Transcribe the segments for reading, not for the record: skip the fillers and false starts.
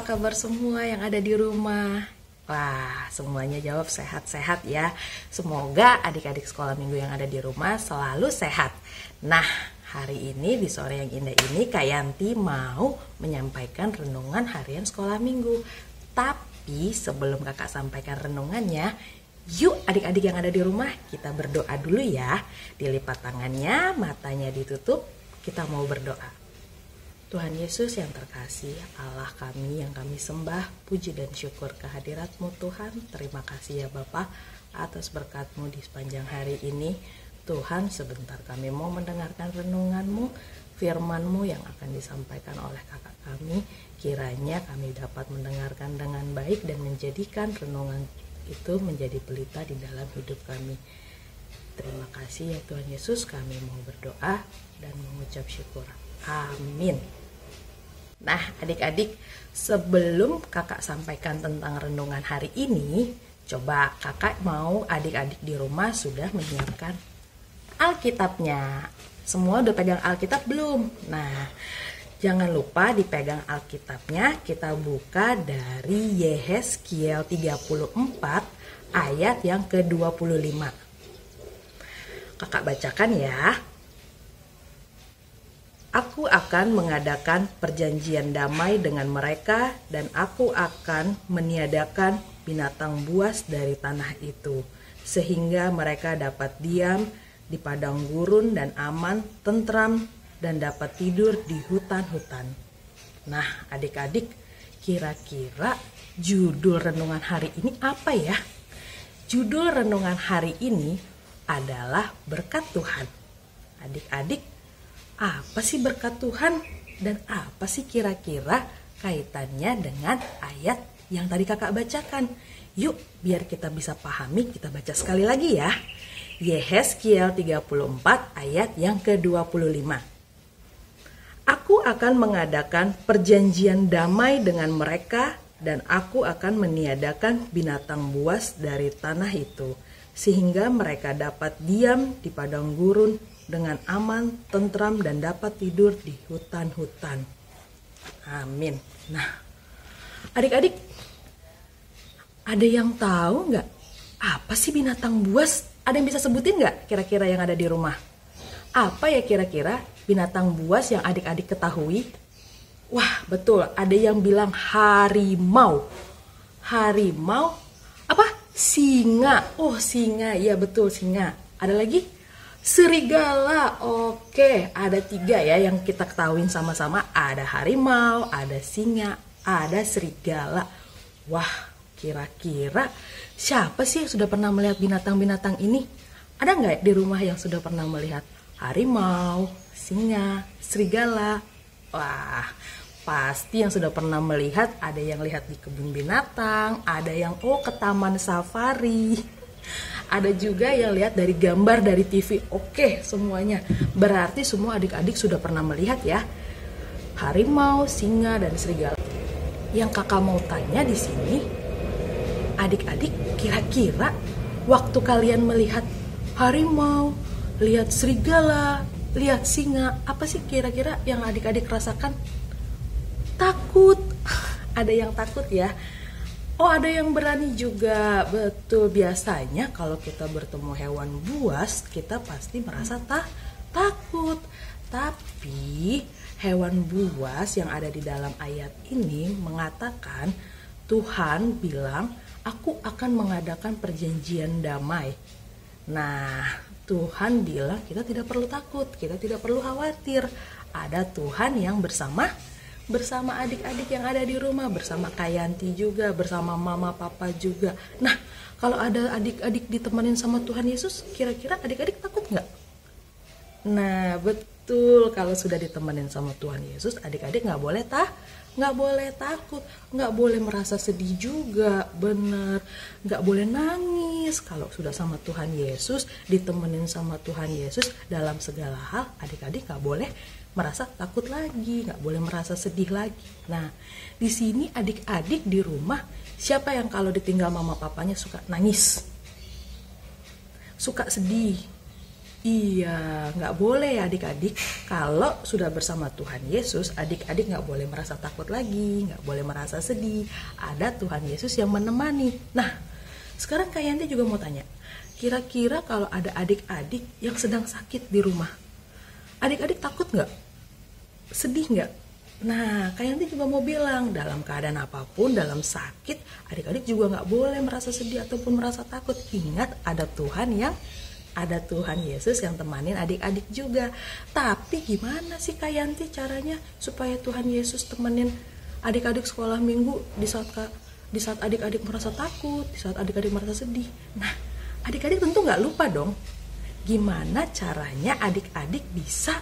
apa kabar semua yang ada di rumah? Wah, semuanya jawab sehat-sehat ya. Semoga adik-adik sekolah minggu yang ada di rumah selalu sehat. Nah, hari ini di sore yang indah ini Kak Yanti mau menyampaikan renungan harian sekolah minggu. Tapi sebelum kakak sampaikan renungannya, yuk adik-adik yang ada di rumah kita berdoa dulu ya. Dilipat tangannya, matanya ditutup, kita mau berdoa. Tuhan Yesus yang terkasih, Allah kami yang kami sembah, puji dan syukur kehadirat-Mu Tuhan. Terima kasih ya Bapa atas berkat-Mu di sepanjang hari ini. Tuhan, sebentar kami mau mendengarkan renungan-Mu, firman-Mu yang akan disampaikan oleh kakak kami. Kiranya kami dapat mendengarkan dengan baik dan menjadikan renungan itu menjadi pelita di dalam hidup kami. Terima kasih ya Tuhan Yesus, kami mau berdoa dan mengucap syukur. Amin. Nah, adik-adik, sebelum kakak sampaikan tentang renungan hari ini, coba kakak mau adik-adik di rumah sudah menyiapkan Alkitabnya. Semua udah pegang Alkitab belum? Nah, jangan lupa dipegang Alkitabnya. Kita buka dari Yehezkiel 34 ayat yang ke-25. Kakak bacakan ya. Aku akan mengadakan perjanjian damai dengan mereka dan aku akan meniadakan binatang buas dari tanah itu, sehingga mereka dapat diam di padang gurun dan aman, tentram, dan dapat tidur di hutan-hutan. Nah, adik-adik, kira-kira judul renungan hari ini apa ya? Judul renungan hari ini adalah berkat Tuhan. Adik-adik, apa sih berkat Tuhan dan apa sih kira-kira kaitannya dengan ayat yang tadi kakak bacakan? Yuk, biar kita bisa pahami, kita baca sekali lagi ya. Yehezkiel 34 ayat yang ke-25. Aku akan mengadakan perjanjian damai dengan mereka dan aku akan meniadakan binatang buas dari tanah itu, sehingga mereka dapat diam di padang gurun dengan aman, tentram, dan dapat tidur di hutan-hutan. Amin. Nah, adik-adik, ada yang tahu nggak apa sih binatang buas? Ada yang bisa sebutin nggak kira-kira yang ada di rumah? Apa ya kira-kira binatang buas yang adik-adik ketahui? Wah, betul. Ada yang bilang harimau. Harimau apa? Singa. Oh, singa. Iya betul, singa. Ada lagi? Serigala. Oke, ada 3 ya yang kita ketahuin sama-sama. Ada harimau, ada singa, ada serigala. Wah, kira-kira siapa sih yang sudah pernah melihat binatang-binatang ini? Ada nggak di rumah yang sudah pernah melihat harimau, singa, serigala? Wah, pasti yang sudah pernah melihat. Ada yang lihat di kebun binatang, ada yang ke taman safari. Ada juga yang lihat dari gambar dari TV. Oke, semuanya. Berarti semua adik-adik sudah pernah melihat ya harimau, singa, dan serigala. Yang kakak mau tanya di sini, adik-adik kira-kira waktu kalian melihat harimau, lihat serigala, lihat singa, apa sih kira-kira yang adik-adik rasakan? Takut. Ada yang takut ya. Oh, ada yang berani juga. Betul, biasanya kalau kita bertemu hewan buas, kita pasti merasa takut. Tapi hewan buas yang ada di dalam ayat ini mengatakan, Tuhan bilang, aku akan mengadakan perjanjian damai. Nah, Tuhan bilang kita tidak perlu takut, kita tidak perlu khawatir. Ada Tuhan yang bersama adik-adik yang ada di rumah, bersama Kak Yanti juga, bersama mama papa juga. Nah, kalau ada adik-adik ditemenin sama Tuhan Yesus, kira-kira adik-adik takut nggak? Nah, betul, kalau sudah ditemenin sama Tuhan Yesus, adik-adik nggak boleh takut, nggak boleh merasa sedih juga, bener, nggak boleh nangis. Kalau sudah sama Tuhan Yesus, ditemenin sama Tuhan Yesus dalam segala hal, adik-adik nggak boleh merasa takut lagi, nggak boleh merasa sedih lagi. Nah, di sini adik-adik di rumah, siapa yang kalau ditinggal mama papanya suka nangis, suka sedih? Iya, nggak boleh ya adik-adik. Kalau sudah bersama Tuhan Yesus, adik-adik nggak boleh merasa takut lagi, nggak boleh merasa sedih. Ada Tuhan Yesus yang menemani. Nah, sekarang Kak Yanti juga mau tanya, kira-kira kalau ada adik-adik yang sedang sakit di rumah, adik-adik takut nggak? Sedih nggak? Nah, Kak Yanti juga mau bilang, dalam keadaan apapun, dalam sakit, adik-adik juga nggak boleh merasa sedih ataupun merasa takut. Ingat, ada Tuhan Yesus yang temanin adik-adik juga. Tapi gimana sih Kak Yanti caranya supaya Tuhan Yesus temenin adik-adik sekolah minggu di saat adik-adik merasa takut, di saat adik-adik merasa sedih? Nah, adik-adik tentu nggak lupa dong, gimana caranya adik-adik bisa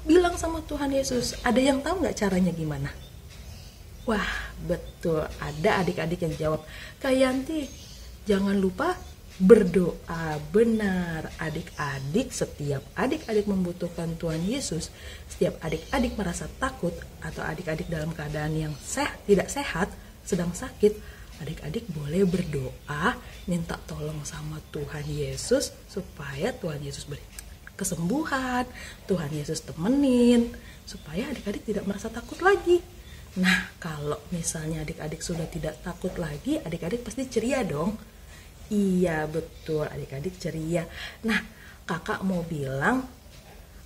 bilang sama Tuhan Yesus. Ada yang tahu nggak caranya gimana? Wah, betul, ada adik-adik yang jawab, Kak Yanti, jangan lupa berdoa. Benar, adik-adik, setiap adik-adik membutuhkan Tuhan Yesus, setiap adik-adik merasa takut atau adik-adik dalam keadaan yang tidak sehat, sedang sakit, adik-adik boleh berdoa, minta tolong sama Tuhan Yesus supaya Tuhan Yesus beri kesembuhan, Tuhan Yesus temenin, supaya adik-adik tidak merasa takut lagi. Nah, kalau misalnya adik-adik sudah tidak takut lagi, adik-adik pasti ceria dong. Iya, betul, adik-adik ceria. Nah, kakak mau bilang,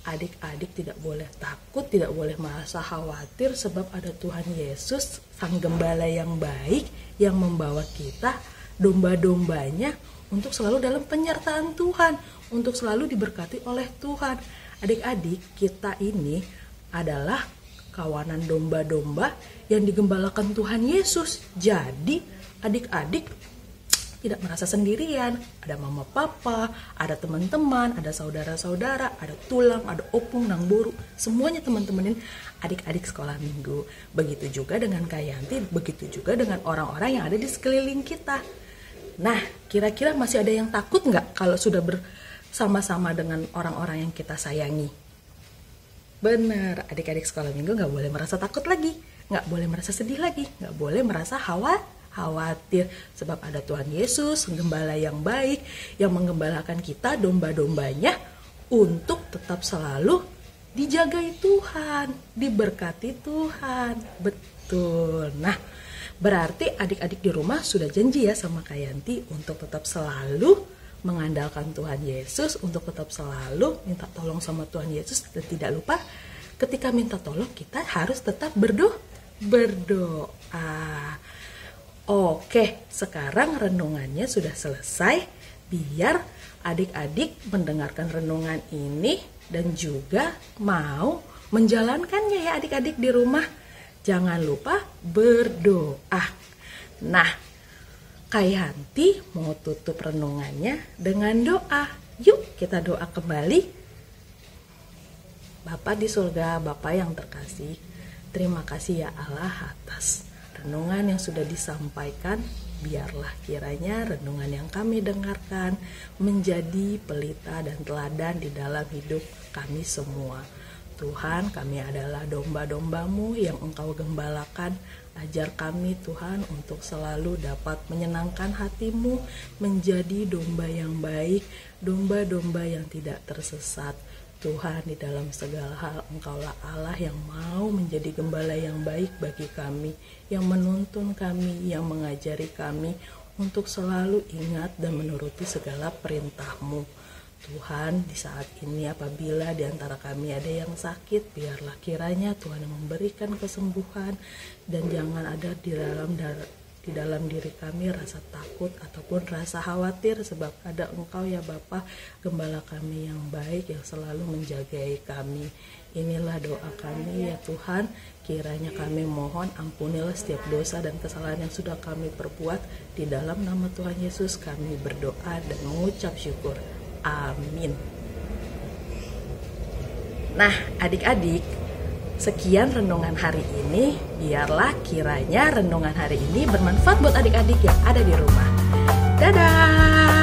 adik-adik tidak boleh takut, tidak boleh merasa khawatir, sebab ada Tuhan Yesus, Sang Gembala yang baik, yang membawa kita, domba-dombanya, untuk selalu dalam penyertaan Tuhan, untuk selalu diberkati oleh Tuhan. Adik-adik, kita ini adalah kawanan domba-domba yang digembalakan Tuhan Yesus. Jadi, adik-adik tidak merasa sendirian. Ada mama papa, ada teman-teman, ada saudara-saudara, ada tulang, ada opung, nang boru. Semuanya teman-temanin adik-adik sekolah minggu. Begitu juga dengan Kak Yanti, begitu juga dengan orang-orang yang ada di sekeliling kita. Nah, kira-kira masih ada yang takut nggak kalau sudah bersama-sama dengan orang-orang yang kita sayangi? Benar, adik-adik sekolah minggu nggak boleh merasa takut lagi, nggak boleh merasa sedih lagi, nggak boleh merasa khawatir, sebab ada Tuhan Yesus, gembala yang baik, yang menggembalakan kita, domba-dombanya, untuk tetap selalu dijagai Tuhan, diberkati Tuhan. Betul. Nah, berarti adik-adik di rumah sudah janji ya sama Kak Yanti untuk tetap selalu mengandalkan Tuhan Yesus, untuk tetap selalu minta tolong sama Tuhan Yesus, dan tidak lupa ketika minta tolong kita harus tetap berdoa. Oke, sekarang renungannya sudah selesai. Biar adik-adik mendengarkan renungan ini dan juga mau menjalankannya ya adik-adik di rumah. Jangan lupa berdoa. Nah, Kak Yanti mau tutup renungannya dengan doa. Yuk kita doa kembali. Bapa di surga, Bapa yang terkasih, terima kasih ya Allah atas renungan yang sudah disampaikan. Biarlah kiranya renungan yang kami dengarkan menjadi pelita dan teladan di dalam hidup kami semua. Tuhan, kami adalah domba-dombamu yang Engkau gembalakan. Ajar kami Tuhan untuk selalu dapat menyenangkan hati-Mu, menjadi domba yang baik, domba-domba yang tidak tersesat. Tuhan, di dalam segala hal Engkaulah Allah yang mau menjadi gembala yang baik bagi kami, yang menuntun kami, yang mengajari kami untuk selalu ingat dan menuruti segala perintah-Mu. Tuhan, di saat ini apabila di antara kami ada yang sakit, biarlah kiranya Tuhan yang memberikan kesembuhan, dan jangan ada di dalam diri kami rasa takut ataupun rasa khawatir, sebab ada Engkau ya Bapa, gembala kami yang baik yang selalu menjagai kami. Inilah doa kami ya Tuhan, kiranya kami mohon ampunilah setiap dosa dan kesalahan yang sudah kami perbuat. Di dalam nama Tuhan Yesus kami berdoa dan mengucap syukur. Amin. Nah, adik-adik, sekian renungan hari ini. Biarlah kiranya renungan hari ini bermanfaat buat adik-adik yang ada di rumah. Dadah.